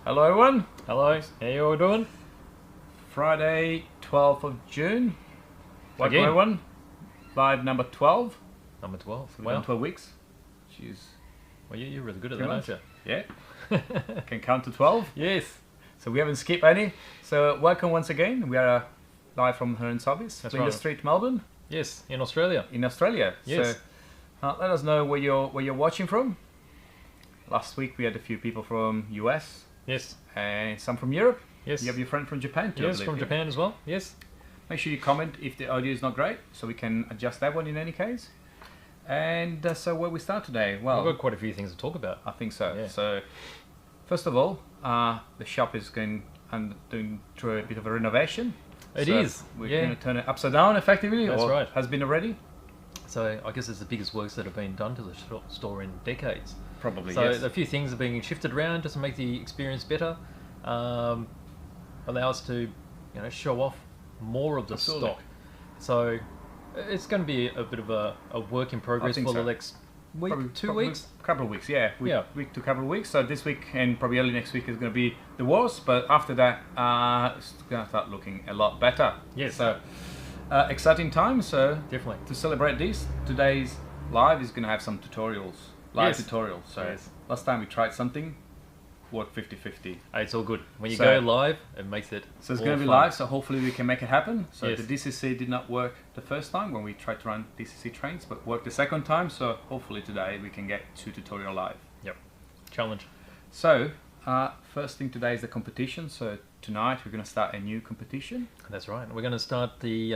Hello everyone. Hello, how you all doing? Friday, 12th of June. Welcome Again. everyone. Live number 12. Number 12. We've done Wow. 12 weeks. Jeez. Well, you're really good at 2 that, months. aren't Yeah. Can count to 12. you? Yes. So we haven't skipped any. So welcome once again. We are live from Hearns office, That's Flinders right. Street, Melbourne, Yes, in Australia. in Australia. Yes. So let us know where you're watching from. Last week we had a few people from US Yes. and some from Europe. Yes. You have your friend from Japan too. I Yes, believe, from yeah? Japan as well. Yes. Make sure you comment if the audio is not great, so we can adjust that one in any case. And so where we start today? Well, We've got quite a few things to talk about. I think so. Yeah. So first of all, the shop is going and doing through a bit of a renovation. It So is, We're yeah. going to turn it upside down effectively. That's or right. Has been already. So I guess it's the biggest works that have been done to the store in decades. Probably. So yes. a few things are being shifted around just to make the experience better, allow us to, show off more of the Absolutely. stock. So it's going to be a bit of a work in progress think for so. the next week, Probably- 2 probably weeks. Couple of weeks, yeah. Yeah. Week to couple of weeks. So this week and probably early next week is going to be the worst, but after that, it's going to start looking a lot better. Yes. So exciting times. So Definitely. to celebrate this, today's live is going to have some tutorials, live Yes. tutorials. So Yes. last time we tried something, worked 50-50. Hey, it's all good. When you So- go live, it makes it So it's all going to be fun. live, so hopefully we can make it happen. So Yes. the DCC did not work the first time when we tried to run DCC trains, but worked the second time. So hopefully today we can get 2 tutorial live. Yep. Challenge. So first thing today is the competition. So tonight we're going to start a new competition. That's right. We're going to start the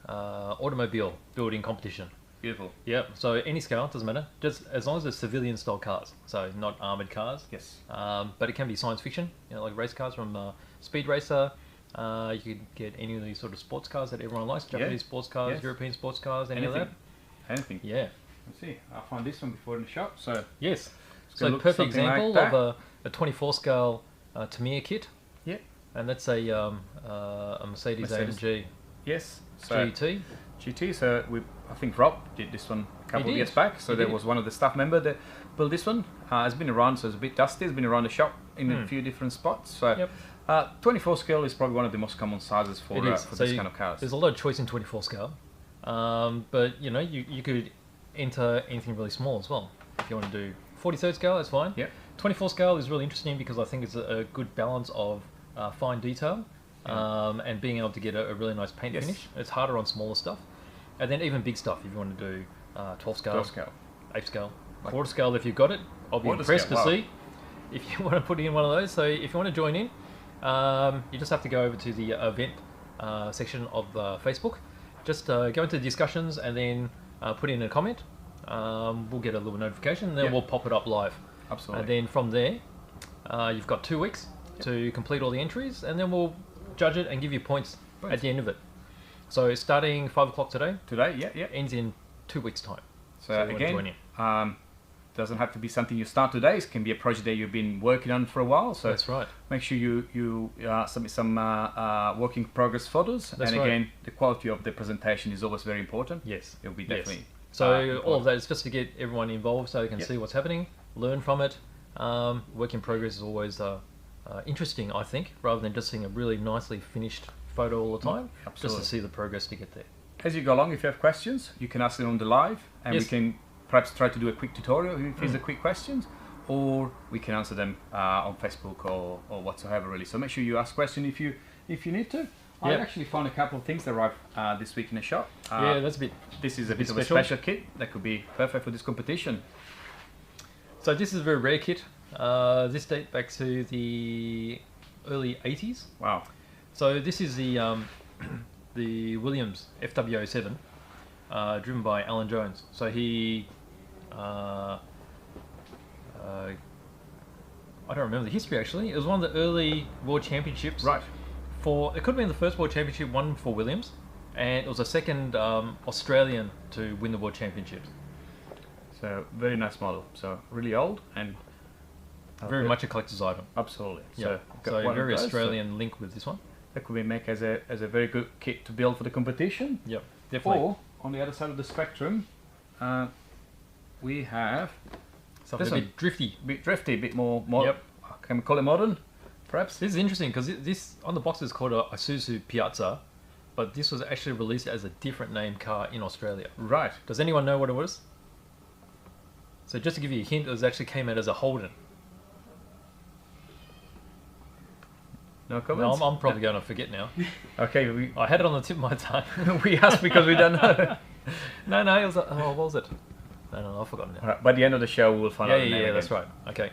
automobile building competition. Beautiful. Yep. So any scale, doesn't matter. Just as long as it's civilian style cars. So not armored cars. Yes. But it can be science fiction, like race cars from Speed Racer. You could get any of these sort of sports cars that everyone likes. Japanese sports cars, Yes. European sports cars, any Anything. of that. Anything. Yeah. Let's see. I found this one before in the shop. So Yes. it's So gonna look perfect something like example that. of a 24 scale Tamiya kit. Yeah. And that's a Mercedes AMG Yes. So GT. GT. So I think Rob did this one a couple of did. years back. So He there did. was one of the staff member that built this one. It's been around, so it's a bit dusty. It's been around the shop in a few different spots. So Yep. 24 scale is probably one of the most common sizes for, It is. for So this kind of cars. There's a lot of choice in 24 scale, but you could enter anything really small as well. If you want to do 43rd scale, that's fine. Yep. 24 scale is really interesting because I think it's a good balance of fine detail and being able to get a really nice paint Yes. finish. It's harder on smaller stuff, and then even big stuff if you want to do 12 scale, 12 scale. 8 scale, Like- quarter scale if you've got it. I'll be Quarter impressed scale, to wow. see if you want to put in one of those. So if you want to join in, you just have to go over to the event section of Facebook. Just go into the discussions and then put in a comment. We'll get a little notification and then Yeah. we'll pop it up live. Absolutely. And then from there, you've got 2 weeks to complete all the entries, and then we'll judge it and give you points at the end of it. So starting 5 o'clock today, Today, yeah. ends in 2 weeks' time. So you wanna join again, in. doesn't have to be something you start today. It can be a project that you've been working on for a while. So That's right. make sure you submit some work in progress photos. That's and right. again, the quality of the presentation is always very important. Yes. It'll be Yes. definitely. So all of important. that is just to get everyone involved so they can Yep. see what's happening, learn from it. Work in progress is always interesting, I think, rather than just seeing a really nicely finished photo all the time. Just absolutely. to see the progress to get there. As you go along, if you have questions, you can ask them on the live, and Yes. we can perhaps try to do a quick tutorial if it's a quick questions, or we can answer them on Facebook or whatsoever really. So make sure you ask questions if you need to. I Yep. actually found a couple of things that arrived this week in the shop. Yeah, that's a bit. This is a bit of special. a special kit that could be perfect for this competition. So this is a very rare kit. This dates back to the early 80s. Wow. So this is the the Williams FW07, driven by Alan Jones. So he, I don't remember the history actually. It was one of the early World Championships. Right. It could have been the first World Championship won for Williams, and it was the second Australian to win the World Championships. So very nice model. So really old and Very much a collector's item. absolutely. Yeah. So, got So one of very those, so Australian link with this one. that could be made as a very good kit to build for the competition. Yep, definitely. Or on the other side of the spectrum, we have Something this a one. bit drifty. a bit drifty, a bit more. Yep. Can we call it modern? perhaps. This is interesting because this on the box is called a Isuzu Piazza, but this was actually released as a different name car in Australia. Right. Does anyone know what it was? So just to give you a hint, it actually came out as a Holden. No comments? No, I'm probably going to forget now. Okay, I had it on the tip of my tongue. we asked because we don't know. No, it was what was it? No, I've forgotten now. All right, by the end of the show, we'll find out the name again. That's right. Okay.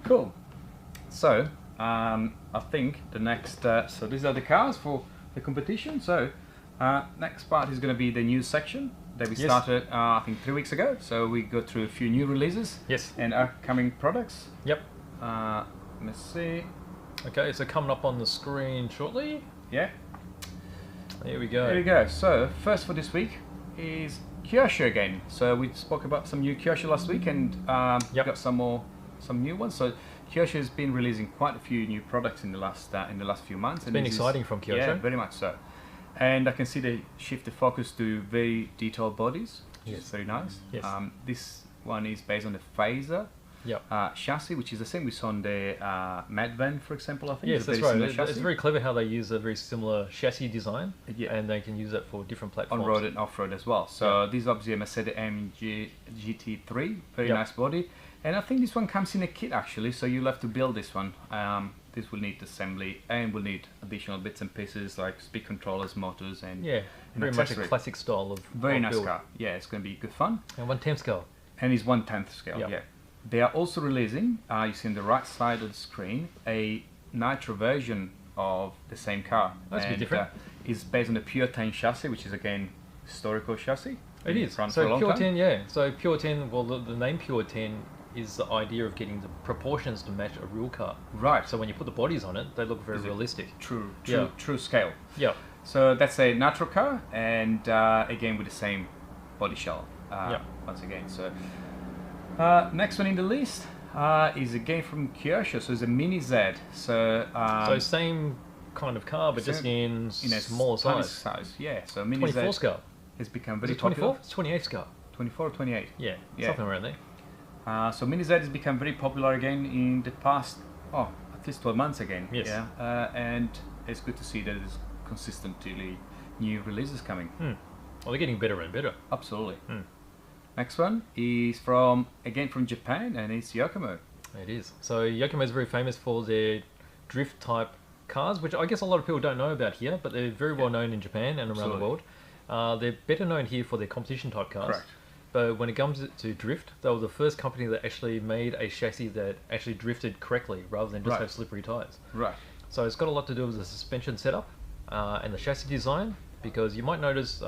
Cool. So, I think the next... so these are the cars for the competition. So, next part is going to be the news section that we started, I think, 3 weeks ago. So we go through a few new releases. Yes. And upcoming products. Yep. Let's see. Okay, so coming up on the screen shortly. Yeah. There we go. There we go. So, first for this week is Kyosho again. So we spoke about some new Kyosho last week, and got some new ones. So Kyosho has been releasing quite a few new products in the last few months. It's been exciting from Kyosho. Yeah, very much so. And I can see they shift the focus to very detailed bodies, which is very nice. Yes. This one is based on the Faser chassis, which is the same we saw on the Mad Van, for example, I think. Yes, that's right. It's very clever how they use a very similar chassis design, and they can use it for different platforms. On-road and off-road as well. So this is obviously a Mercedes-AMG GT3, very nice body. And I think this one comes in a kit actually, so you'll have to build this one. This will need assembly and will need additional bits and pieces like speed controllers, motors, and very much a classic style of very nice build. car. Yeah, it's going to be good fun. And 1/10 scale. And it's 1/10 scale. Yeah. They are also releasing, you see on the right side of the screen, a nitro version of the same car. That's a bit different. It's based on the Pure 10 chassis, which is again historical chassis. It is. So Pure 10, So Pure 10, well, the name Pure 10 is the idea of getting the proportions to match a real car. Right. So when you put the bodies on it, they look very realistic. True scale. Yeah. So that's a nitro car, and again with the same body shell. Once again. So next one in the list is again from Kyosho. So it's a MiniZ. So same kind of car, but just in a smaller size. Yeah. So MiniZ 24 scale. Has become very 24? popular. It's 28 scale. 24 or 28? Yeah, something around there. So MiniZ has become very popular again in the past, at least 12 months again. Yes. Yeah. And it's good to see that there's consistently new releases coming. Well, they're getting better and better. Absolutely. Next one is from Japan, and it's Yokomo. It is. So Yokomo is very famous for their drift type cars, which I guess a lot of people don't know about here, but they're very well known in Japan and around the world. They're better known here for their competition type cars. Correct. But when it comes to drift, they were the first company that actually made a chassis that actually drifted correctly rather than just have slippery tires. Right. So it's got a lot to do with the suspension setup and the chassis design, because you might notice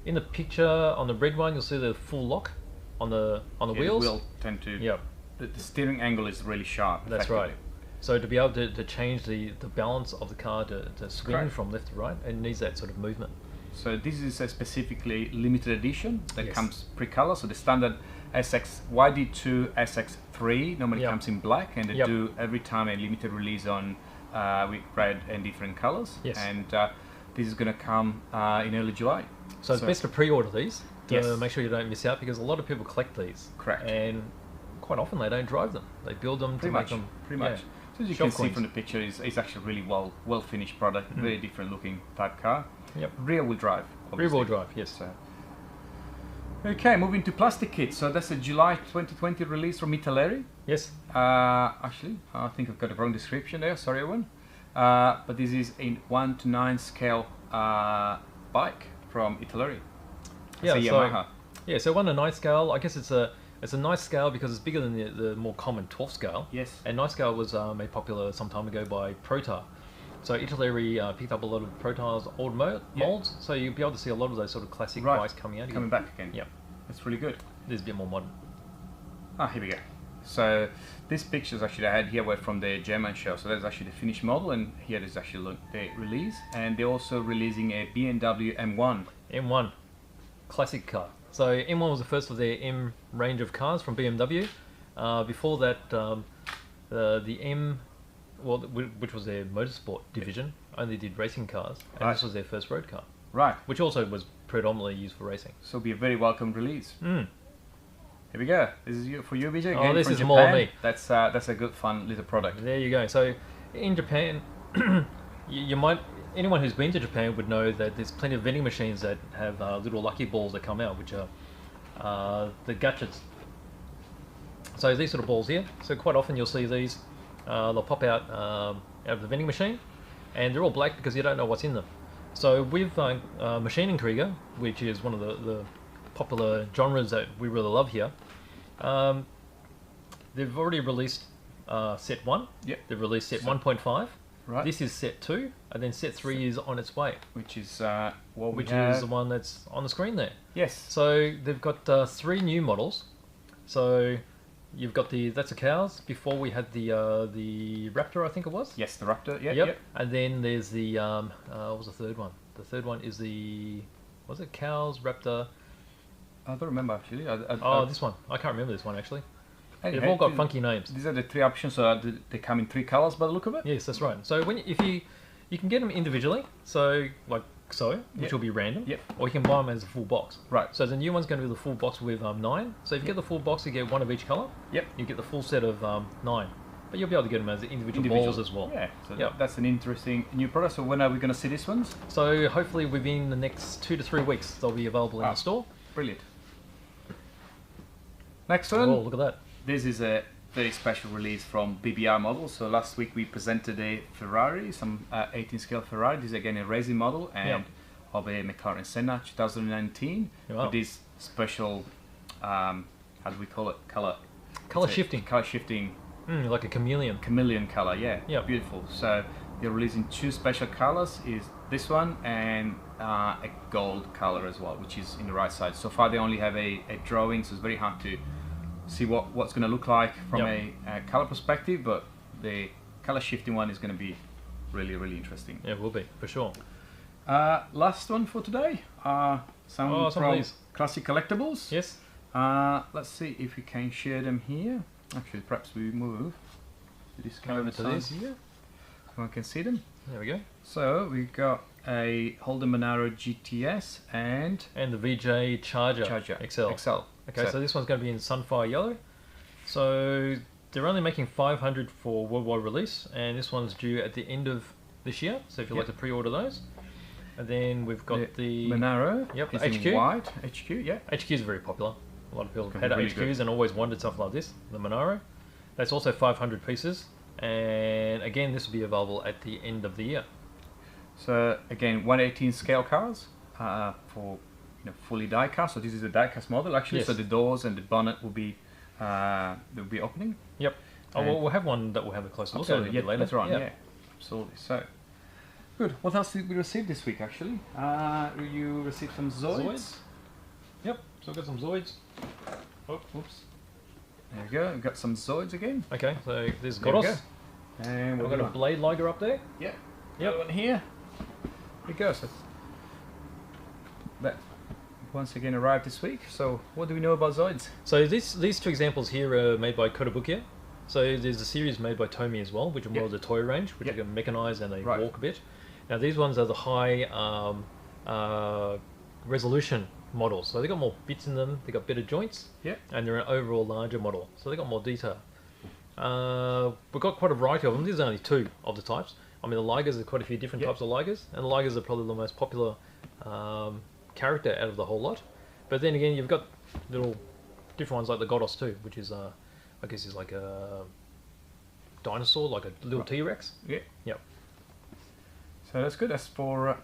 in the picture on the red one, you'll see the full lock on the wheels. The wheel tend to. The steering angle is really sharp. That's right. So to be able to change the balance of the car to swing from left to right, it needs that sort of movement. So this is a specifically limited edition that comes pre-color. So the standard SX YD2 SX3 normally comes in black, and they do every time a limited release on with red and different colors. Yes. And this is going to come in early July. So it's best to pre-order these to make sure you don't miss out, because a lot of people collect these. Correct. And quite often they don't drive them. They build them to make them. Pretty much. So as you can see from the picture, it's actually really well finished product. Very different looking type car. Yep. Rear wheel drive. Rear wheel drive, yes. So. Okay, moving to plastic kits. So that's a July 2020 release from Italeri. Yes. Actually, I think I've got the wrong description there. Sorry, everyone. But this is a 1:9 scale bike from Italeri. Yamaha. So 1:9 scale. I guess it's a nice scale because it's bigger than the more common 12 scale. Yes. And 9 scale was made popular some time ago by Protar. So Italeri picked up a lot of Protar's old molds, so you'll be able to see a lot of those sort of classic bikes coming out. Coming back again. Yeah. That's really good. This is a bit more modern. Here we go. So these pictures actually I had here were from the German show. So that's actually the finished model, and here is actually the release. And they're also releasing a BMW M1. M1, classic car. So M1 was the first of their M range of cars from BMW. Before that, the M, which was their motorsport division, only did racing cars, and this was their first road car. Right. Which also was predominantly used for racing. So it'll be a very welcome release. Here Here we go. This is for you, BJ. Oh, Again, this from is Japan. more me. That's a good, fun little product. There you go. So in Japan, you might, anyone who's been to Japan would know that there's plenty of vending machines that have little lucky balls that come out, which are the gadgets. So these sort of balls here. So quite often you'll see these. They'll pop out of the vending machine, and they're all black because you don't know what's in them. So with Machining Krieger, which is one of the popular genres that we really love here, they've already released set 1. Yep. They've released set 1.5. Right. This is set 2, and then set 3 is on its way. Which is what we which have. is the one that's on the screen there. Yes. So they've got 3 new models. So you've got that's the cows. Before we had the Raptor, I think it was. Yes, the Raptor. Yeah. Yep. Yep. And then there's the what was the third one? The third one is was it cows, Raptor? I don't remember actually. This one. I can't remember this one actually. Anyway, They've all got funky names. These are the 3 options. So they come in 3 colors by the look of it. Yes, that's right. So if you can get them individually, so like so, which will be random. Yep. Or you can buy them as a full box. Right. So the new one's going to be the full box with 9. So if you get the full box, you get 1 of each color. Yep. You get the full set of 9. But you'll be able to get them as individual balls as well. Yeah. So Yep. that's an interesting new product. So when are we going to see these ones? So hopefully within the next 2 to 3 weeks, they'll be available in the store. Brilliant. Next one. Oh, look at that. This is a very special release from BBR models. So last week we presented a Ferrari, some 18 scale Ferrari. This is again a racing model and of a McLaren Senna 2019 Wow. with this special, how do we call it? Color Shifting. Color shifting. Like a chameleon. Chameleon color, yeah. Yep. Beautiful. So they're releasing 2 special colors. Is this one and a gold color as well, which is in the right side. So far they only have a drawing, so it's very hard to see what's going to look like from a color perspective, but the color shifting one is going to be really, really interesting. Yeah, it will be, for sure. Last one for today. Some some from of these. Classic Collectibles. Yes. Let's see if we can share them here. Actually, perhaps we move this kind Over of to side these. here. So I can see them. There we go. So we got a Holden Monaro GTS and the VJ Charger XL. Okay, so this one's going to be in Sunfire Yellow. So they're only making 500 for worldwide release, and this one's due at the end of this year. So if you'd like to pre-order those. And then we've got the Monaro. Yep, is HQ. in white. HQ, yeah. HQ is very popular. A lot of people It's had really HQs good. and always wanted something like this, the Monaro. That's also 500 pieces, and again this will be available at the end of the year. So again, 118 scale cars for fully die-cast. So this is a die-cast model actually. Yes. So the doors and the bonnet will be opening. Yep. Oh, And we'll have one that we'll have a closer look at a Absolutely, bit yeah, later. that's right. Yeah, absolutely. So good. What else did we receive this week? Actually, you received some Zoids. Yep. So we've got some Zoids. Oh, oops. There you go. We've got some Zoids again. Okay, so there's There we Godos. go. And We've got a Blade Liger up there. Yeah. Yep. Another one here. There you go. So that once again arrived this week. So what do we know about Zoids? So these 2 examples here are made by Kotobukiya. So there's a series made by Tomy as well, which are more of the toy range, which are mechanized and they walk a bit. Now these ones are the high resolution models. So they got more bits in them, they got better joints, and they're an overall larger model. So they got more detail. We've got quite a variety of them. There's only 2 of the types. I mean, the Ligers, there's quite a few different types of Ligers, and the Ligers are probably the most popular character out of the whole lot. But then again, you've got little different ones like the Godos too, which is, I guess, is like a dinosaur, like a little T-Rex. Yeah. Yep. So that's good. As for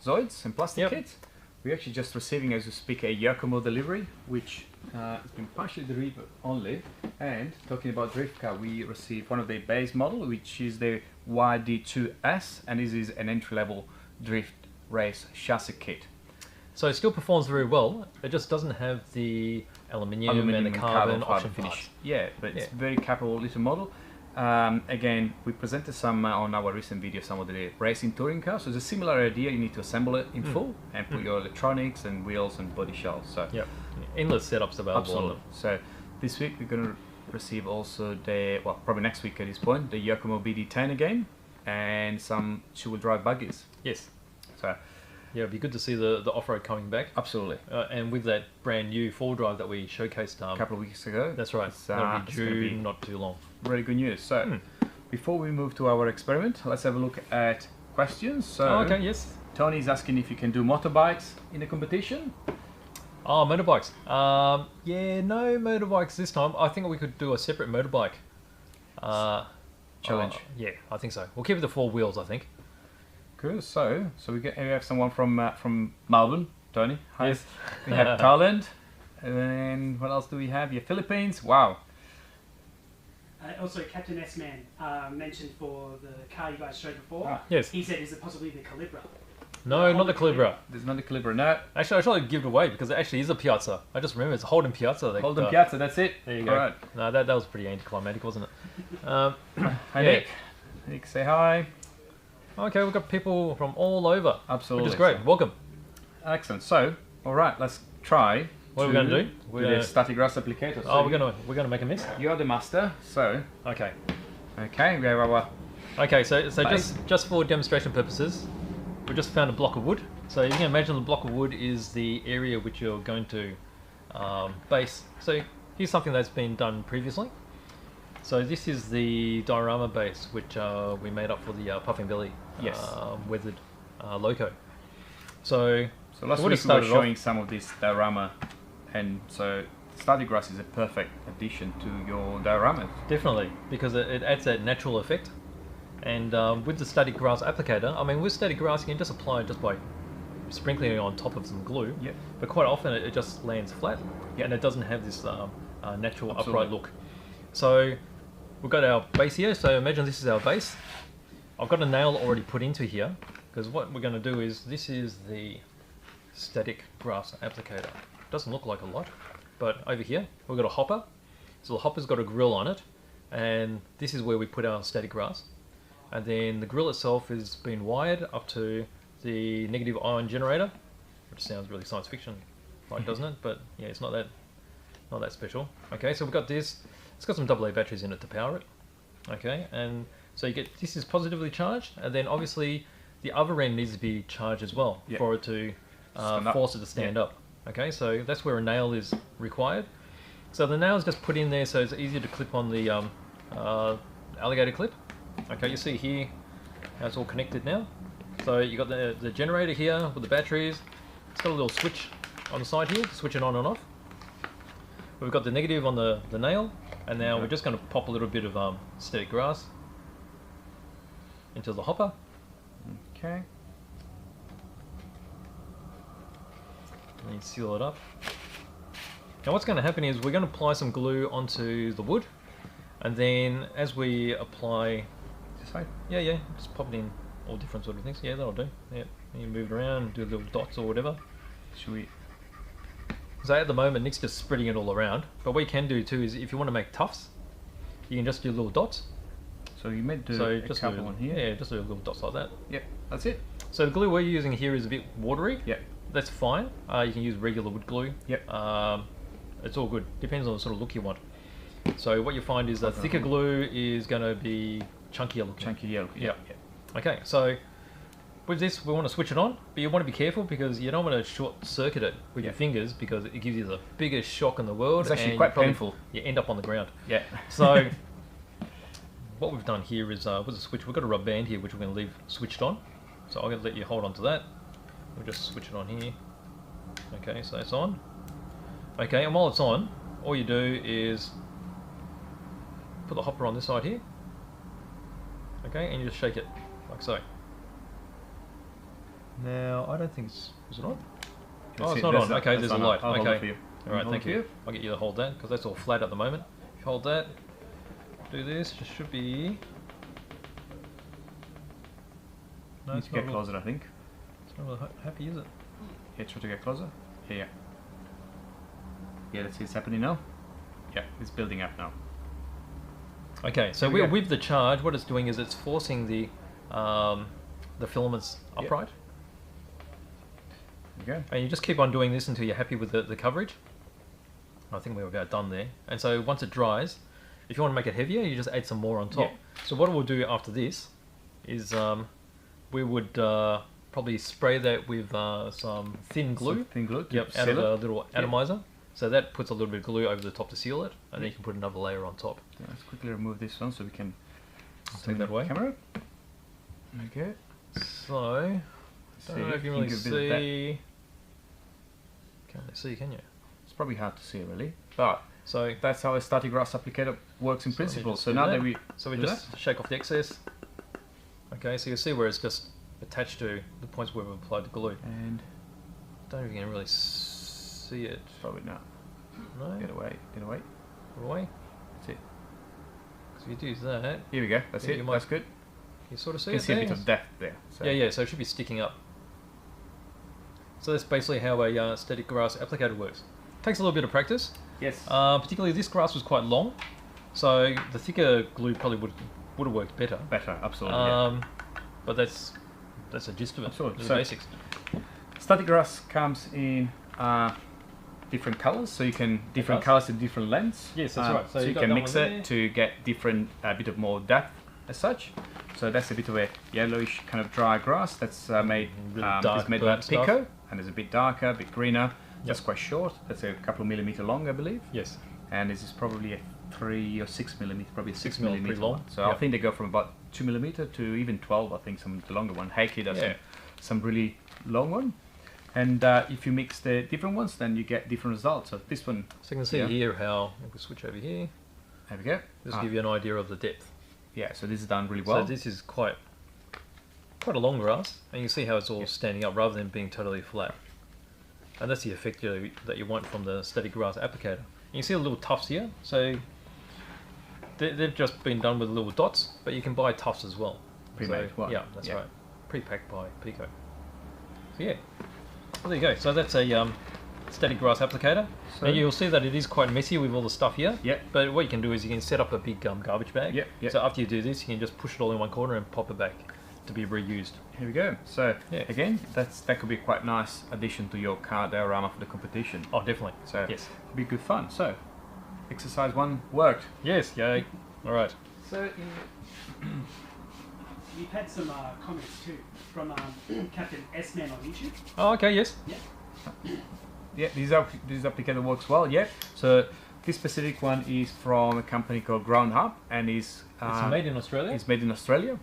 Zoids and plastic kits, we're actually just receiving, as we speak, a Yokomo delivery, which has been partially delivered only. And talking about drift car, we received one of the base model, which is the YD2S, and this is an entry-level drift race chassis kit. So it still performs very well. It just doesn't have the aluminium and the carbon option finish. Parts. Yeah, but it's very capable little model. Again, we presented some on our recent video, some of the racing touring cars. So it's a similar idea. You need to assemble it in full and put your electronics and wheels and body shells. So endless setups available on them. So this week we're going to receive also the, well, probably next week at this point, the Yokomo BD10 again, and some two-wheel drive buggies. Yes. So Yeah, it'd be good to see the off-road coming back. Absolutely. And with that brand new 4-drive that we showcased A couple of weeks ago. That's right. That'll be due not too long. Really good news. So, before we move to our experiment, let's have a look at questions. So, okay, yes. Tony's asking if you can do motorbikes in the competition. Oh, motorbikes. Yeah, no motorbikes this time. I think we could do a separate motorbike challenge. Yeah, I think so. We'll keep it the 4 wheels, I think. Cool. So we have someone from Melbourne, Tony. Hi. Yes. We have Thailand, and then what else do we have? Yeah, Philippines. Wow. Also, Captain S-Man mentioned for the car you guys showed before. Yes. He said, is it possibly the Calibra? No, not the Calibra. There's not the Calibra. No. Actually, I tried to give it away because it actually is a Piazza. I just remember it's a Holden Piazza. Holden Piazza. That's it. There you go. All right. No, that was pretty anticlimactic, wasn't it? Hi, yeah. Nick. Nick, say hi. Okay, we've got people from all over. Absolutely. Which is great. Welcome. Excellent. So, all right, let's try. What are we going to do? We're the static grass applicator. So we're gonna make a mess. You're the master. So, okay. Okay, we have our. Okay, so just for demonstration purposes, we just found a block of wood. So you can imagine the block of wood is the area which you're going to base. So here's something that's been done previously. So this is the diorama base which we made up for the Puffing Belly weathered loco. So last week we were showing some of this diorama, and so static grass is a perfect addition to your diorama. Definitely, because it adds that natural effect. And with the static grass applicator, I mean, with static grass you can just apply it just by sprinkling it on top of some glue. Yep. But quite often it just lands flat, and it doesn't have this natural upright look. So we've got our base here. So imagine this is our base. I've got a nail already put into here, because what we're going to do is, this is the static grass applicator. Doesn't look like a lot, but over here we've got a hopper. So the hopper's got a grill on it, and this is where we put our static grass. And then the grill itself is been wired up to the negative ion generator, which sounds really science fiction like, doesn't it? But yeah, it's not that special. Okay, so we've got this. It's got some AA batteries in it to power it. Okay, and so you get, this is positively charged, and then obviously the other end needs to be charged as well for it to force it to stand up. Okay, so that's where a nail is required. So the nail is just put in there so it's easier to clip on the alligator clip. Okay, you see here how it's all connected now. So you got the generator here with the batteries. It's got a little switch on the side here to switch it on and off. We've got the negative on the nail, and now we're just going to pop a little bit of static grass into the hopper. Okay. And you seal it up. Now what's going to happen is we're going to apply some glue onto the wood, and then as we apply, just pop it in all different sort of things. Yeah, that'll do. Yeah, you move it around, do little dots or whatever. Should we? So at the moment, Nick's just spreading it all around. But what you can do too is, if you want to make tufts, you can just do little dots. So you might do a couple on here. Yeah, just do little dots like that. Yep, that's it. So the glue we're using here is a bit watery. Yep. That's fine. You can use regular wood glue. Yep. It's all good. Depends on the sort of look you want. So what you find is that thicker glue is going to be chunkier looking. Chunky yellow. Yeah. Okay, so with this we want to switch it on, but you want to be careful because you don't want to short circuit it with your fingers, because it gives you the biggest shock in the world. It's actually quite painful. You end up on the ground. Yeah. So what we've done here is with the switch, we've got a rubber band here which we're going to leave switched on. So I'm going to let you hold on to that. We'll just switch it on here. Okay, so it's on. Okay, and while it's on, all you do is put the hopper on this side here. Okay, and you just shake it like so. Now I don't think is it on? Oh, it's not on. Okay, there's a light. Okay, all right, thank you. I'll get you to hold that because that's all flat at the moment. If you hold that, do this. It should be. No, it's get closer, I think. It's not really happy, is it? Yeah, try to get closer. Yeah. Yeah, let's see, it's happening now. Yeah, it's building up now. Okay, so with the charge, what it's doing is it's forcing the filaments upright. Okay. And you just keep on doing this until you're happy with the coverage. I think we're about done there. And so once it dries, if you want to make it heavier, you just add some more on top. Yeah. So what we'll do after this is we would probably spray that with some thin glue. Some thin glue. Yep, out of a little atomizer. So that puts a little bit of glue over the top to seal it, and then you can put another layer on top. Yeah, let's quickly remove this one so we can take that away. Camera. Okay. So, I don't know if you can really see. Can't really see, can you? It's probably hard to see, really. But so that's how a static grass applicator works in principle. So now that we just shake off the excess. Okay, so you'll see where it's just attached to the points where we've applied the glue. And don't know if you can really see it. Probably not. No. Get away. Get away. Get away. That's it. So you do that. Here we go. That's it. That's good. You sort of see you it can see there. a bit of depth there. So. Yeah. So it should be sticking up. So that's basically how a static grass applicator works. Takes a little bit of practice. Yes. Particularly this grass was quite long, so the thicker glue probably would have worked better. Better, absolutely. But that's the gist of it. Absolutely. The So basics. Static grass comes in different colors, so you can different colors in different lengths. Yes, that's right. So you can mix it to get different, a bit of more depth as such. So that's a bit of a yellowish kind of dry grass that's made really made by Pico, and it's a bit darker, a bit greener. That's quite short. That's a couple of millimeter long, I believe. Yes. And this is probably a 3 or 6 millimeter, probably a 6 millimeter long. one. So I think they go from about 2 millimeter to even 12. I think some of the longer one. Heikki does some really long one. And if you mix the different ones, then you get different results. So this one. So you can see here how we can switch over here. There we go. Just give you an idea of the depth. Yeah. So this is done really well. So this is quite a long grass, and you can see how it's all standing up rather than being totally flat. And that's the effect that you want from the static grass applicator. You can see the little tufts here, so they've just been done with little dots, but you can buy tufts as well. Pre-made. Yeah, that's right. Pre-packed by Pico. So yeah, well, there you go. So that's a static grass applicator. So and you'll see that it is quite messy with all the stuff here. Yeah. But what you can do is you can set up a big garbage bag. Yeah. So after you do this, you can just push it all in one corner and pop it back to be reused. Here we go. So again, that could be quite nice addition to your car diorama for the competition. Oh, definitely. So yes, it'll be good fun. So exercise 1 worked. Yes. Yay. All right. So we've had some comments too from Captain S-Man on YouTube. Oh, okay. Yes. Yeah. This applicator works well. Yeah. So this specific one is from a company called Ground Hub, and it's made in Australia. It's made in Australia.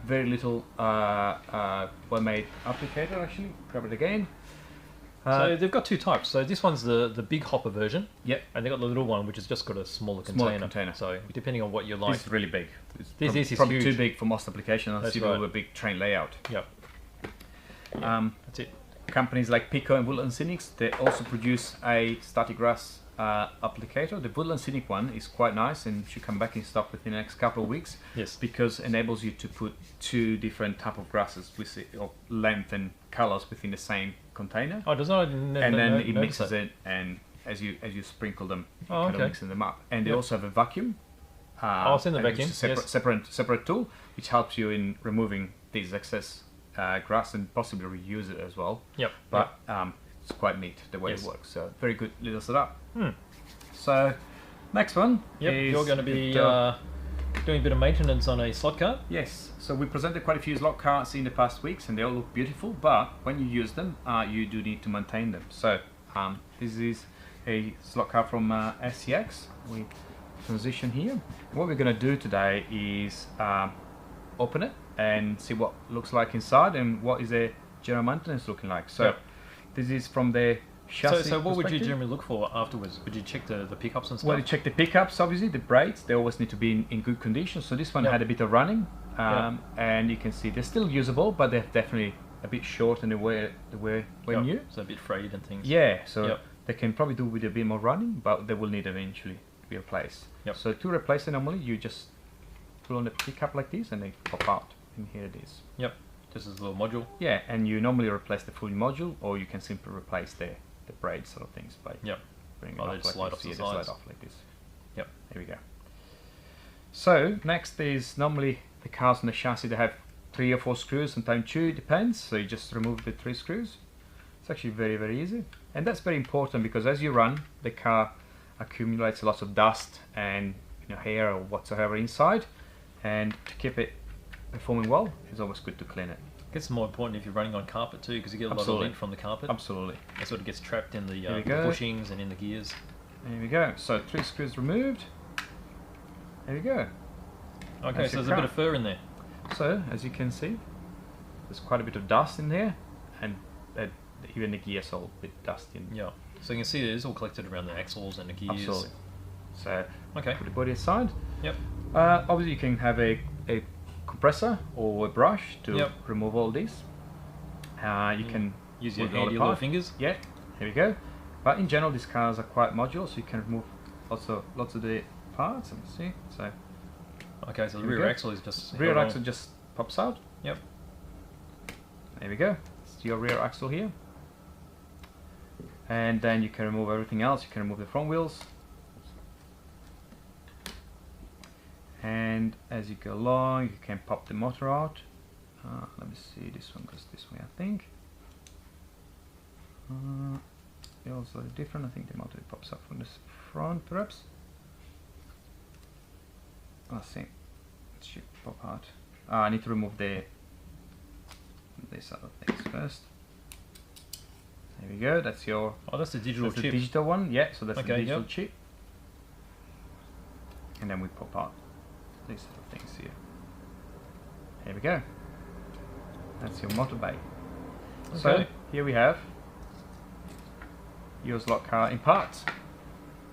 Very little well-made applicator actually. Grab it again. So they've got 2 types. So this one's the big hopper version. Yep. And they've got the little one which has just got a smaller container. So depending on what you like. This is really big. This is probably huge. Too big for most applications. That's right. With a big train layout. Yep. That's it. Companies like Pico and Woodland Scenics, they also produce a static grass applicator. The Woodland Scenic one is quite nice and should come back in stock within the next couple of weeks. Yes. Because it enables you to put 2 different type of grasses with of length and colors within the same container. Oh, does not? And then it mixes it, and as you sprinkle them, kind of mixing them up. And they also have a vacuum. I'll send the vacuum. Separate tool, which helps you in removing these excess grass and possibly reuse it as well. Yep. But it's quite neat the way it works. So very good little setup. Hmm. So next one. Yep. You're going to be doing a bit of maintenance on a slot car. Yes. So we presented quite a few slot cars in the past weeks, and they all look beautiful. But when you use them, you do need to maintain them. So this is a slot car from SCX. We transition here. What we're going to do today is open it and see what it looks like inside and what is the general maintenance looking like. So this is from the chassis. So what would you generally look for afterwards? Would you check the pickups and stuff? Well, you check the pickups, obviously, the brakes, they always need to be in good condition. So this one had a bit of running, and you can see they're still usable, but they're definitely a bit short in the way when new. So a bit frayed and things. Yeah, so they can probably do with a bit more running, but they will need eventually to be replaced. Yep. So to replace it normally, you just pull on the pickup like this and they pop out, and here it is. Yep, just as a little module. Yeah, and you normally replace the full module, or you can simply replace the braid sort of things by bringing it they off just like slide this. off the They sides. slide off like this. Yep. There we go. So next is normally the cars on the chassis, they have 3 or 4 screws, sometimes 2, depends. So you just remove the 3 screws. It's actually very, very easy. And that's very important because as you run, the car accumulates lots of dust and hair or whatsoever inside. And to keep it performing well, it's always good to clean it. guess it's more important if you're running on carpet too, because you get a lot of Absolutely. lint from the carpet. Absolutely. It sort of gets trapped in the There we go. bushings and in the gears. There we go. So 3 screws removed. There we go. Okay, That's so your there's a bit car. of fur in there. So as you can see, there's quite a bit of dust in there, and even the gears are all a bit dusty. Yeah. So you can see it is all collected around the axles and the gears. Absolutely. So Okay. put the body aside. Yep. Obviously you can have a compressor or a brush to Yep. remove all this. You can Use your move it all handy little apart. fingers. Yeah, here we go. But in general, these cars are quite modular, so you can remove lots of the parts. Let me see. So Okay, so the Here we rear go. axle is just rear held on. axle just pops out. Yep. There we go. It's your rear axle here. And then you can remove everything else. You can remove the front wheels. And as you go along, you can pop the motor out. Let me see, this one goes this way, I think. They're also different. I think the motor pops up from the front, perhaps. Let's see. It should pop out. I need to remove this other things first. There we go. That's your. Oh, that's the digital That's the chip. digital one. Yeah. So that's the Okay, digital yep. chip. And then we pop out these little things here. Here we go. That's your motor bay. So Okay. here we have your slot car in parts.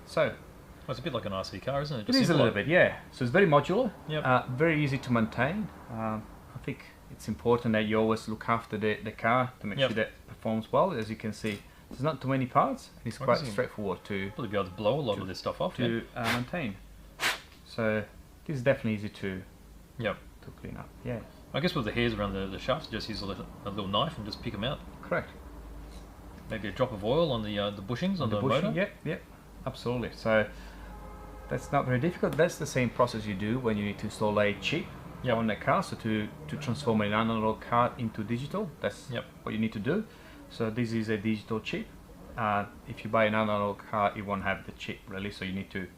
So Well, it's a bit like an RC car, isn't it? it Just is a simple little bit, yeah. So it's very modular, Yep. very easy to maintain. I think it's important that you always look after the car to make Yep. sure that it performs well. As you can see, there's not too many parts, and it's Well, quite this is- straightforward to Probably be able to blow a lot of this stuff off. to maintain. So this is definitely easy to Yep. clean up. Yeah, I guess with the hairs around the shafts, just use a little knife and just pick them out. correct. Maybe a drop of oil on the bushings on the bushing, motor. Yep, absolutely. So that's not very difficult. That's the same process you do when you need to install a chip Yep. on a car. So to transform an analog car into digital, that's Yep. what you need to do. So this is a digital chip. If you buy an analog car, it won't have the chip really. So you need to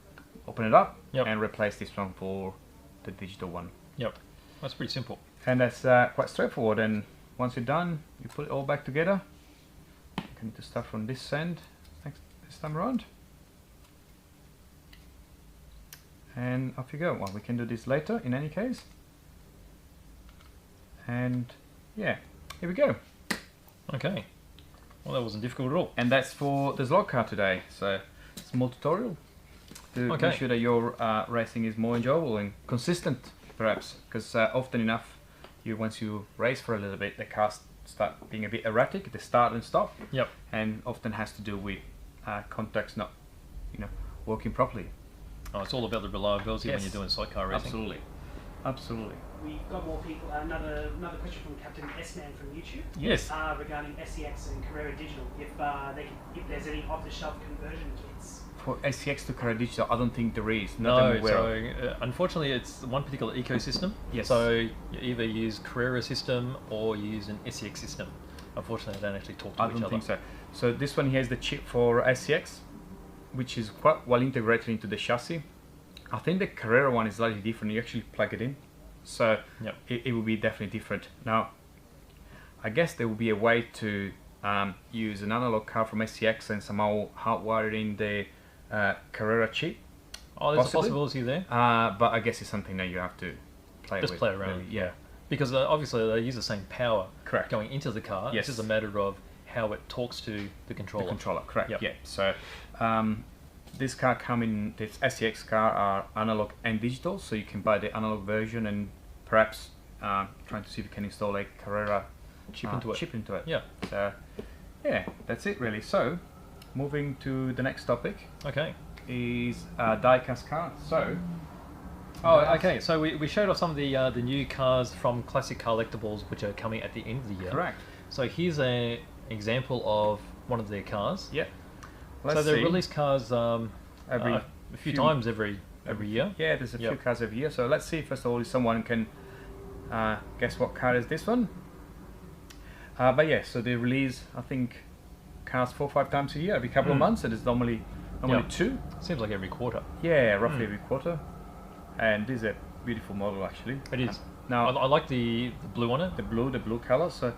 open it up Yep. and replace this one for the digital one. Yep. That's pretty simple. And that's quite straightforward. And once you're done, you put it all back together. You can need to start from this end this time around. And off you go. Well, we can do this later in any case. And yeah, here we go. Okay. Well, that wasn't difficult at all. And that's for the slot car today. So small tutorial to Okay. make sure that your racing is more enjoyable and consistent, perhaps, because often enough, once you race for a little bit, the cars start being a bit erratic. They start and stop, Yep. and often has to do with contacts not, working properly. Oh, it's all about the reliability when Yes. you're doing sidecar racing. Absolutely, absolutely. We've got more people. Another question from Captain S-Man from YouTube. Yes. Regarding SEX and Carrera Digital. If there's any off-the-shelf conversion kits. For SCX to Carrera Digital, I don't think there is. Not No, I'm aware so of. unfortunately it's one particular ecosystem. Yes. So you either use Carrera system or you use an SEX system. Unfortunately, they don't actually talk to I each don't other. think so. So this one here is the chip for SCX, which is quite well integrated into the chassis. I think the Carrera one is slightly different. You actually plug it in, so Yep. it will be definitely different. Now, I guess there will be a way to use an analog car from SCX and somehow hardwire in the Carrera chip. Oh, there's Possibly. a possibility there. But I guess it's something that you have to play Just with. play around. really. Yeah, Because obviously they use the same power correct. going into the car. Yes. It's just a matter of how it talks to the The controller. controller, correct. Yep. Yeah. So this SCX car are analog and digital, so you can buy the analog version and perhaps trying to see if you can install a Carrera Chip into it. Yeah. So yeah, that's it really. So moving to the next topic Okay. is Diecast Cars. So Oh, okay. So we showed off some of the new cars from Classic Collectibles, which are coming at the end of the year. correct. So here's an example of one of their cars. Yeah. So they release cars every a few times every year. Yeah, there's a few Yep. cars every year. So let's see first of all if someone can guess what car is this one. But yeah, so they release I think cars 4 or 5 times a year, every couple of months. So there's normally Yep. 2. Seems like every quarter. Yeah, roughly every quarter. And this is a beautiful model actually. It is. Now I like the blue on it. the blue color. So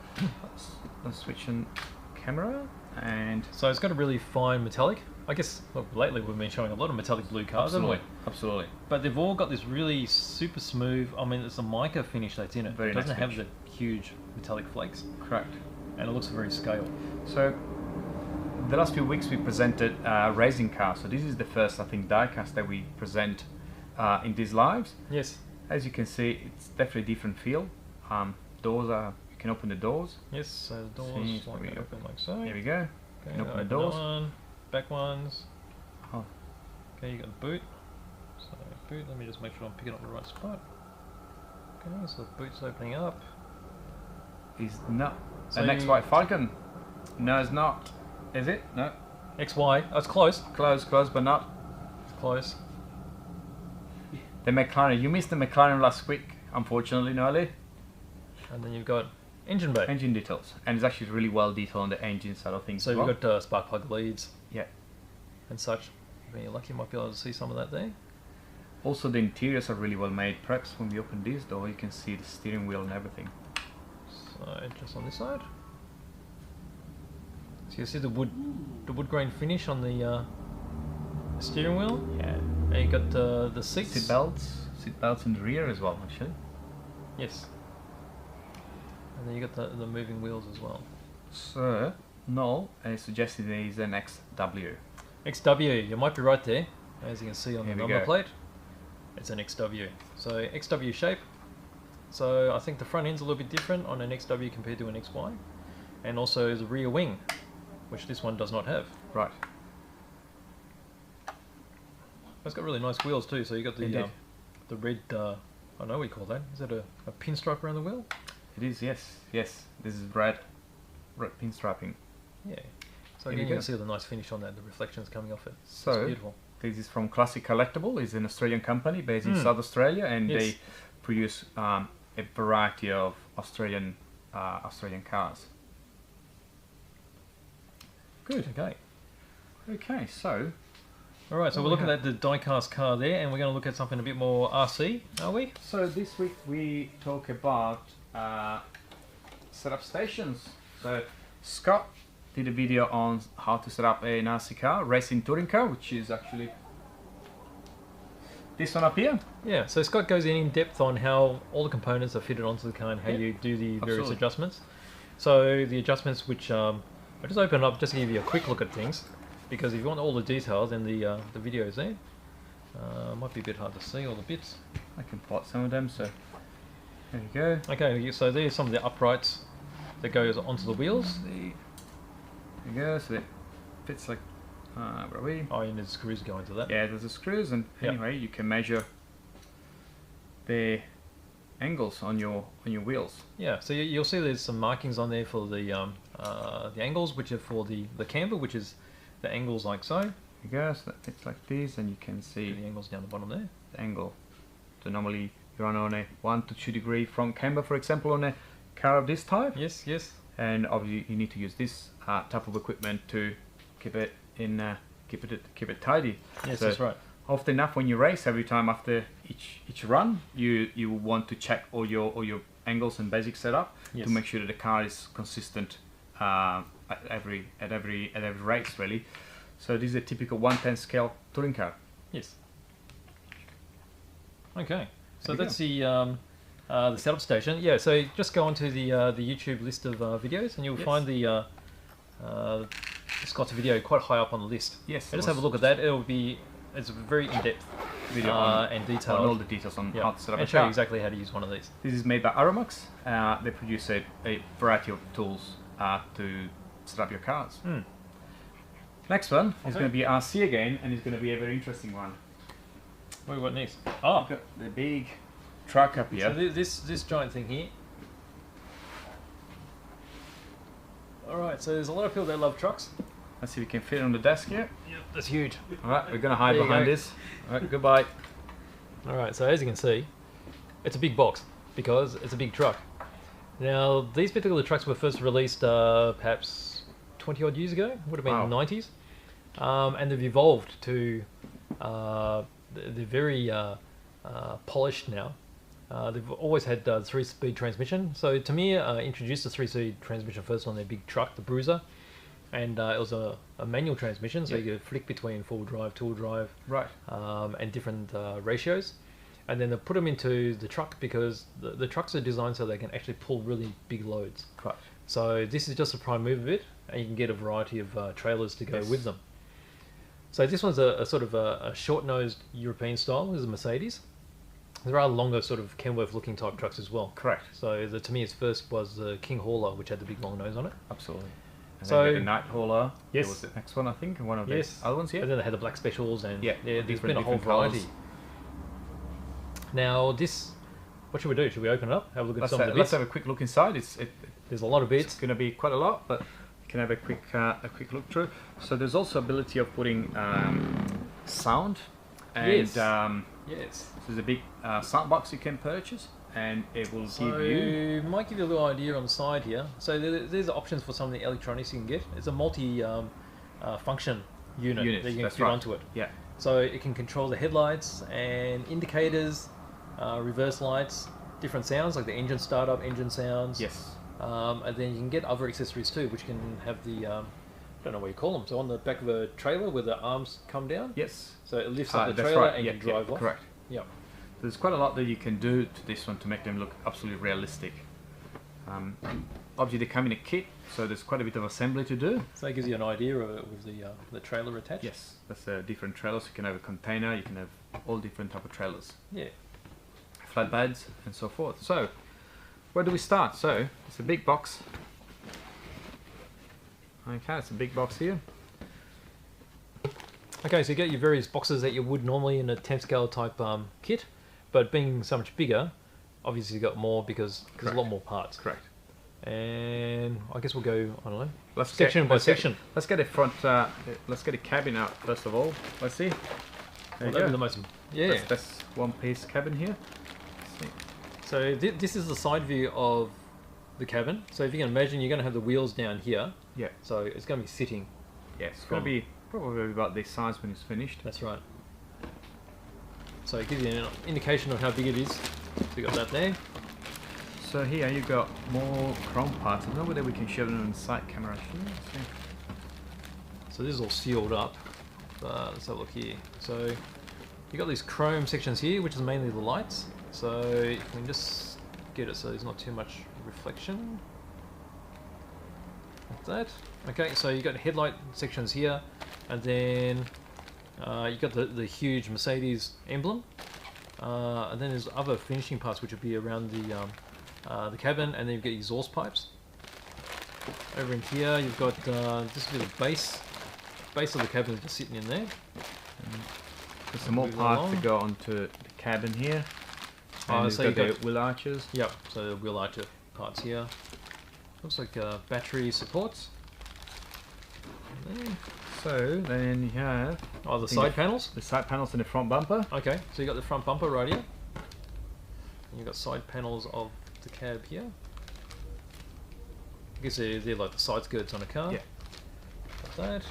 let's switch in camera, and So it's got a really fine metallic. I guess lately we've been showing a lot of metallic blue cars, haven't we? Absolutely. But they've all got this really super smooth. I mean, it's a mica finish that's in it. Very It doesn't nice have finish. the huge metallic flakes, Correct. and it looks very scale. So the last few weeks we presented racing cars. So this is the first, I think, diecast that we present in these lives. Yes. As you can see, it's definitely a different feel. Doors are, you can open the doors. Yes. So the doors See, like we that open like so. Here we go. Okay, can open the open doors. that one, back ones. Oh. Okay, you got the boot. So boot. Let me just make sure I'm picking up the right spot. Okay, so the boot's opening up. Is not So an X-White Falcon. No, it's not. Is it? No. XY. That's close. Close, but not. It's close. The McLaren. You missed the McLaren last week, unfortunately, Noelle. And then you've got engine bay. Engine details, and it's actually really well detailed on the engine side of things. So as you've well. got spark plug leads Yeah. and such. When you're lucky, you might be able to see some of that there. Also, the interiors are really well made. Perhaps when we open this door, you can see the steering wheel and everything. So just on this side. So you see the wood grain finish on the steering wheel. Yeah. And you got the seats. Seat belts in the rear as well, actually. Yes. And then you got the moving wheels as well. So, no, I suggested it is an XW. XW, you might be right there. As you can see on Here the we number go. plate, it's an XW. So XW shape. So I think the front end's a little bit different on an XW compared to an XY. And also the rear wing, which this one does not have. Right. It's got really nice wheels too. So you got Indeed. the red, I don't know what you call that. Is that a pinstripe around the wheel? It is, yes. This is red pinstriping. Yeah. So Here again, we you go. can see the nice finish on that, the reflections coming off it. It's So, beautiful. this is from Classic Collectible. It's an Australian company based in Mm. South Australia, and Yes. they produce a variety of Australian cars. Good. Okay. Okay, so Alright, so What we're we looking have? at the diecast car there, and we're going to look at something a bit more RC, are we? this week we talk about setup stations. So Scott did a video on how to set up an RC car, racing touring car, which is actually this one up here. Yeah, so Scott goes in depth on how all the components are fitted onto the car and how Yeah, you do the various absolutely. adjustments. So the adjustments which, I'll just open up just to give you a quick look at things, because if you want all the details, then the video is there. Might be a bit hard to see all the bits. I can plot some of them, so there you go. Okay, so there's some of the uprights that goes onto the wheels. There you go, so it fits like, where are we? Oh, and there's screws going to that. Yeah, there's the screws, and Yeah. anyway, you can measure the angles on your wheels. Yeah, so you'll see there's some markings on there for the angles, which are for the camber, which is the angles like so. There you go, so that fits like this, and you can see The angles down the bottom there. the angle. So normally you run on a 1 to 2 degree front camber, for example, on a car of this type, Yes, yes. and obviously you need to use this type of equipment to keep it in, keep it tidy. Yes, So that's right. often enough, when you race, every time after each run, you want to check all your angles and basic setup Yes. to make sure that the car is consistent at every race, really. So this is a typical 1/10 scale touring car. Yes. Okay, so There we that's the setup station. Yeah, so just go onto the YouTube list of videos, and you'll Yes. find the Scott's video quite high up on the list. Yes, So just have a look at that. It's a very in-depth video and on detailed. all the details on Yeah, how to set up and a show you car. exactly how to use one of these. This is made by Aromax. They produce a variety of tools to set up your cars. Mm. Next one is Okay. going to be RC again, and it's going to be a very interesting one. What have we got next? Oh, We've got the big truck up here. so this giant thing here. Alright, so there's a lot of people that love trucks. Let's see if we can fit it on the desk here. Yep, that's huge. Alright, we're going to hide There you behind go. this. Alright, goodbye. Alright, so as you can see, it's a big box because it's a big truck. Now, these particular trucks were first released perhaps 20 odd years ago, would have been Wow. the 90s, and they've evolved to, they're very polished now, They've always had 3-speed transmission. So Tamiya introduced the 3-speed transmission first on their big truck, the Bruiser, and it was a manual transmission, so you could flick between 4-wheel drive, 2-wheel drive, Right. and different ratios. And then they put them into the truck because the trucks are designed so they can actually pull really big loads. Right. So this is just a prime mover bit, and you can get a variety of trailers to go with them. So this one's a sort of a short-nosed European style. This is a Mercedes. There are longer sort of Kenworth-looking type trucks as well. Correct. So the Tamiya's first was the King Hauler, which had the big long nose on it. Absolutely. And So- then the Night Hauler. Yes. That was the next one, I think, and one of the Yes. other ones. Yeah. And then they had the black specials, and Yeah, there's different- been a whole different colours. variety. Now this, what should we do? Should we open it up? Have a look at some of the Let's bits? have a quick look inside. There's a lot of It's bits. going to be quite a lot, but you can have a quick look through. So there's also ability of putting sound, and Yes. yes, there's a big sound box you can purchase, and it will So give you. might give you a little idea on the side here. So there's options for some of the electronics you can get. It's a multi function unit that you can that's fit right. onto it. Yeah. So it can control the headlights and indicators, reverse lights, different sounds like the engine startup, engine sounds. Yes. And then you can get other accessories too, which can have the, I don't know what you call them. So on the back of a trailer where the arms come down. Yes. So it lifts up the That's trailer right. and Yeah, you drive off. Correct. Yeah. There's quite a lot that you can do to this one to make them look absolutely realistic. Obviously, they come in a kit, so there's quite a bit of assembly to do. So that gives you an idea of it with the trailer attached. Yes, that's different trailers. You can have a container, you can have all different type of trailers, Yeah. flatbeds, and so forth. So, where do we start? So, it's a big box. Okay, it's a big box here. Okay, so you get your various boxes that you would normally in a 10 scale type kit, but being so much bigger, obviously you got more because there's a lot more parts. Correct. And I guess we'll go, I don't know, Let's section by section. Let's get a front. Let's get a cabin out first of all. Let's see. There Well, you that'd be go. the most, yeah. That's one piece cabin here. Let's see. So this is the side view of the cabin. So if you can imagine, you're going to have the wheels down here. Yeah. So it's going to be sitting. Yeah, it's going to be probably about this size when it's finished. That's right. So it gives you an indication of how big it is. So you got that there. So here you got more chrome parts. I don't know whether we can show them on the side camera actually. Let's see. So this is all sealed up. Let's have a look here. So you got these chrome sections here, which is mainly the lights. So you can just get it so there's not too much reflection. Like that. Okay, so you got headlight sections here, and then you got the huge Mercedes emblem, and then there's other finishing parts which would be around the cabin, and then you've got exhaust pipes. Over in here, you've got this bit of base of the cabin is just sitting in there. There's some more Move parts along. to go onto the cabin here. And So you've you got got the wheel arches. Yep, so the wheel archer parts here. Looks like battery supports. And there. So then you have Oh, the think side panels. the side panels and the front bumper. Okay, so you got the front bumper right here. And you've got side panels of the cab here. I guess they're like the side skirts on a car. Yeah. Like that.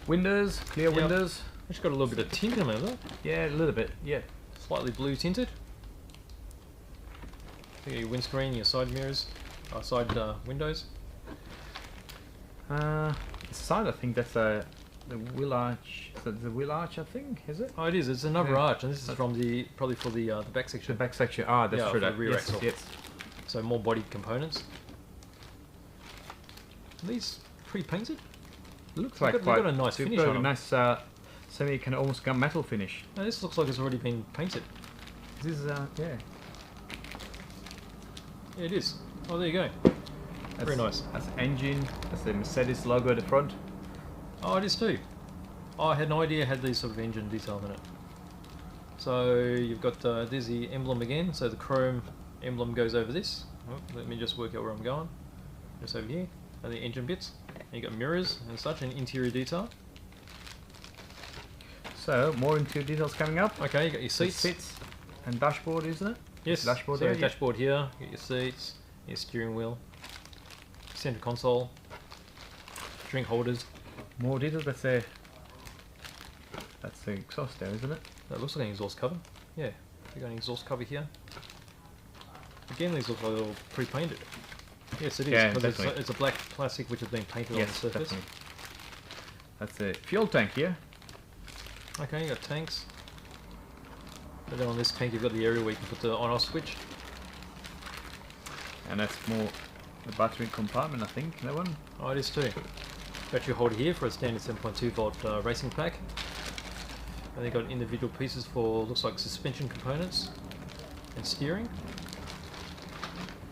Windows, clear Yep. windows. It's got a little bit of tint in it, Yeah, a little bit. Yeah. slightly blue tinted. You got your windscreen, your side mirrors, side windows. The side, I think that's the wheel arch. Is that the wheel arch? I think is it? Oh, it is. It's another Yeah. arch, and this is from probably for the back The section. back section. Ah, that's Yeah, true. for the That rear yes, axle. yes. So more body components. Are these pre-painted? Looks They've like got- quite. they've got a nice they've finish got on a 'em. nice semi kind of almost gunmetal finish. No, this looks like it's already been painted. This is yeah. Yeah, it is. Oh, there you go. Very nice. That's the engine. That's the Mercedes logo at the front. Oh, it is too. Oh, I had no idea it had these sort of engine detail in it. So you've got there's the emblem again. So the chrome emblem goes over this. Oh, let me just work out where I'm going. Just over here. And the engine bits. And you got mirrors and such, and interior detail. So more interior details coming up. Okay, you got your seats. Seats and dashboard, isn't it? Yes. Dashboard so there, yeah. dashboard here. You got your seats, your steering wheel, center console, drink holders. More details. That's the exhaust there, isn't it? That looks like an exhaust cover. Yeah. We got an exhaust cover here. Again, these look like they're all pre-painted. Yes, it is, Yeah, because definitely. it's a black plastic which has been painted on the surface. Definitely. That's a fuel tank here. Okay, you got tanks. And then on this tank you've got the area where you can put the on-off switch. And that's more the battery compartment, I think, that one. Oh, it is too. Battery holder here for a standard 7.2 volt racing pack. And they've got individual pieces for, looks like suspension components and steering.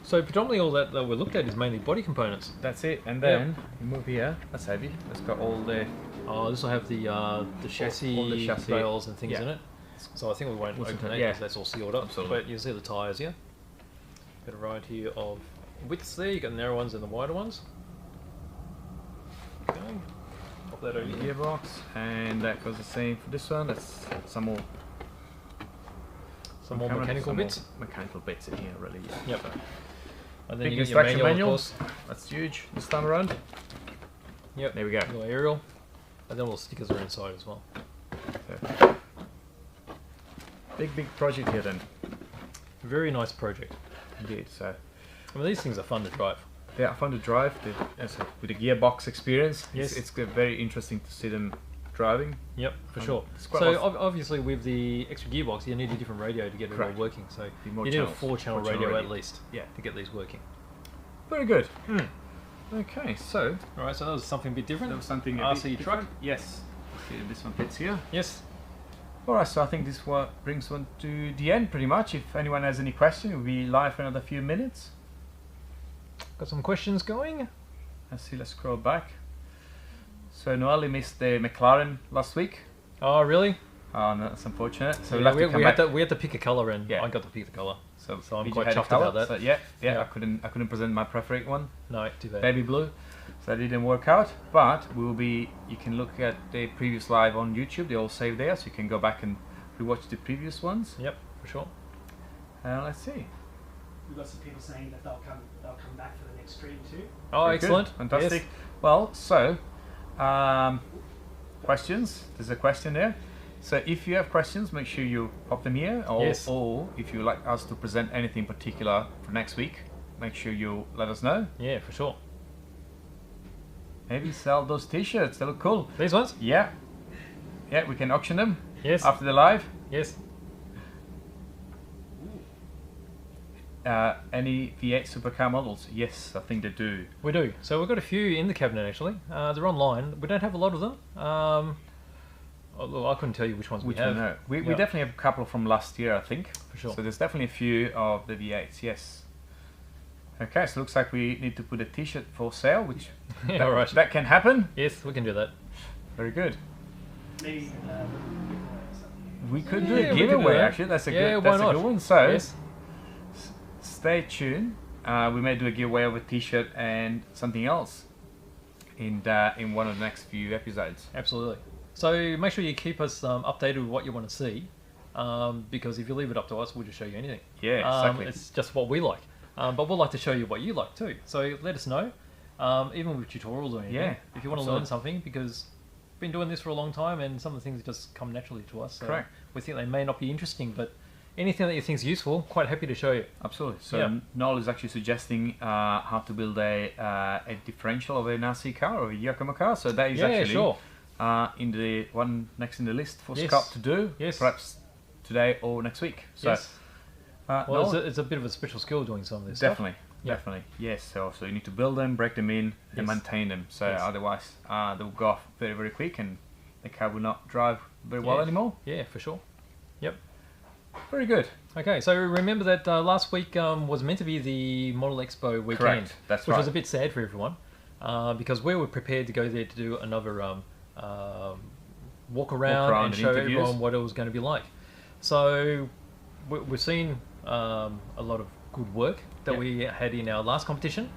So predominantly all that we looked at is mainly body components. That's it, and then you move here. That's heavy. That's got all the... Oh, this will have the chassis, all the chassis rails and things yeah. in it. So I think we won't Listen open to- that yeah. because that's all sealed up. Absolutely. But you see the tyres here. Got a ride here of widths there. You got narrow ones and the wider ones. Okay. Pop that over here. gearbox, and that goes the same for this one. That's some more... Some more mechanical bits. Mechanical bits in here, really. Yeah. Yep. So, And then big you get your instruction manual, manual. of course. That's huge this time around. Yep. There we go. Your aerial. And then all the stickers are inside as well. So, big project here then. Very nice project. Indeed. So I mean, these things are fun to drive. they are fun to drive. With the gearbox experience, Yes. it's very interesting to see them driving. Yep, for sure. It's quite So awesome. obviously with the extra gearbox, you need a different radio to get it all Correct. working. So Be more you need a channels. 4-channel Four-channel radio, radio. at least Yeah. to get these working. Very good. Okay, so All right, so that was something a bit different. there was something a RC bit truck. different. Yes. See, this one fits here. Yes. Alright, so I think this one brings one to the end pretty much. If anyone has any question, we'll be live for another few minutes. Got some questions going. Let's see, let's scroll back. So Noelle missed the McLaren last week. Oh, really? Oh, no, that's unfortunate. So Yeah, we'll have to come back. we had to pick a colour, and Yeah. I got to pick the colour. So I'm did you quite have the chuffed colour? about that. So, yeah, Yeah. I couldn't present my preferred one, No, too bad. baby blue. So that didn't work out. But you can look at the previous live on YouTube. They all saved there, so you can go back and rewatch the previous ones. Yep, for sure. Let's see. We've got some people saying that they'll come back for the next stream too. Oh, Very good. excellent. Fantastic. Yes. Well, so questions. There's a question there. So if you have questions, make sure you pop them here. Or, Yes. or if you'd like us to present anything particular for next week, make sure you let us know. Yeah, for sure. Maybe sell those t-shirts. They look cool. These ones? Yeah. Yeah, we can auction them Yes. after the live. Yes. Any V8 supercar models? Yes, I think they do. We do. So we've got a few in the cabinet actually. They're online. We don't have a lot of them. Although I couldn't tell you which ones Which we have. one? No. We Yeah. definitely have a couple from last year, I think. For sure. So there's definitely a few of the V8s, yes. Okay, so looks like we need to put a t-shirt for sale, which Yeah, that, right. that can happen. Yes, we can do that. Very good. Maybe We could do Yeah, a we could do giveaway that. actually. That's a Yeah, good. why That's a not? good one. So Yes. stay tuned. We may do a giveaway of a t-shirt and something else in one of the next few episodes. Absolutely. So make sure you keep us updated with what you want to see, because if you leave it up to us, we'll just show you anything. Yeah, exactly. It's just what we like, but we'll like to show you what you like too. So let us know, even with tutorials or anything. Yeah, if you want to learn something, because we've been doing this for a long time, and some of the things just come naturally to us. So Correct. We think they may not be interesting, but anything that you think is useful, quite happy to show you. Absolutely. So Yeah. Noel is actually suggesting how to build a differential of an RC car or a Yokomo car. So that is Yeah, actually sure. in the one next in the list for Yes. Scott to do. Yes. Perhaps today or next week. So Yes. Well, Noel, it's a bit of a special skill doing some of this stuff. definitely. Yeah. Definitely, yes. So you need to build them, break them in, and Yes. maintain them. So Yes. otherwise, they'll go off very, very quick, and the car will not drive very well Yeah. anymore. Yeah, for sure. Yep. Very good. Okay, so remember that last week was meant to be the Model Expo weekend, Correct, that's which was right. a bit sad for everyone, because we were prepared to go there to do another walk around and and show interviews. everyone what it was going to be like. So we've seen a lot of good work that Yep. we had in our last competition,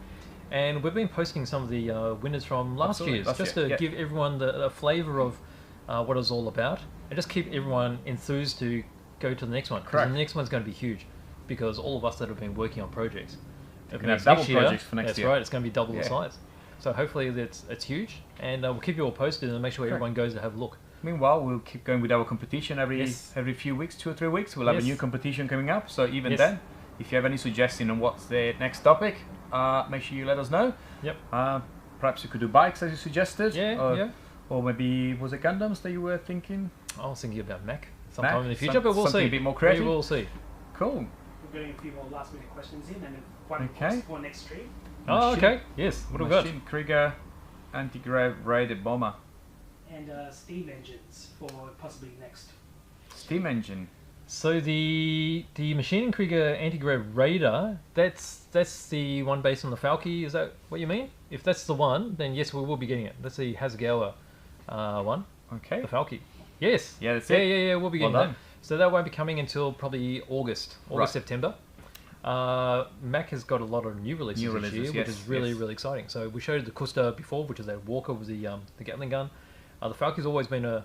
and we've been posting some of the winners from last Absolutely, year's, last just year, to yeah. give everyone the flavour of what it's all about, and just keep everyone enthused to go to the next one. Because Correct. the next one's going to be huge, because all of us that have been working on projects, it can means have double next year- projects for next that's year. right, it's going to be double the Yeah. size. So hopefully it's huge, and we'll keep you all posted and make sure Correct. everyone goes to have a look. meanwhile, we'll keep going with our competition every Yes. few weeks, 2 or 3 weeks. We'll have a Yes. new competition coming up. So even Yes. then, if you have any suggestion on what's the next topic, make sure you let us know. Yep. Perhaps you could do bikes as you suggested. Yeah, or, yeah. Or maybe, was it Gundams that you were thinking? I was thinking about Mac sometime in the future, Some- but we'll something see. a bit more creative? We will see. Cool. We're getting a few more last minute questions in, and one Okay. for next stream. Oh, Machine- okay. Yes. What have we got? Machine Krieger anti-grav rated bomber. And steam engines for possibly next. Steam engine. So the Machine Krieger Anti-Grav Raider, that's the one based on the Falke. Is that what you mean? If that's the one, then yes, we will be getting it. That's the Hasegawa one, Okay. the Falke. Yes. Yeah, that's yeah, it. Yeah, we'll be Well getting done. that. So that won't be coming until probably August, Right. September. Mac has got a lot of new releases, New this releases, year, yes, which is really, yes. really exciting. So we showed the Kusta before, which is that walker with the Gatling gun. The Falke's always been a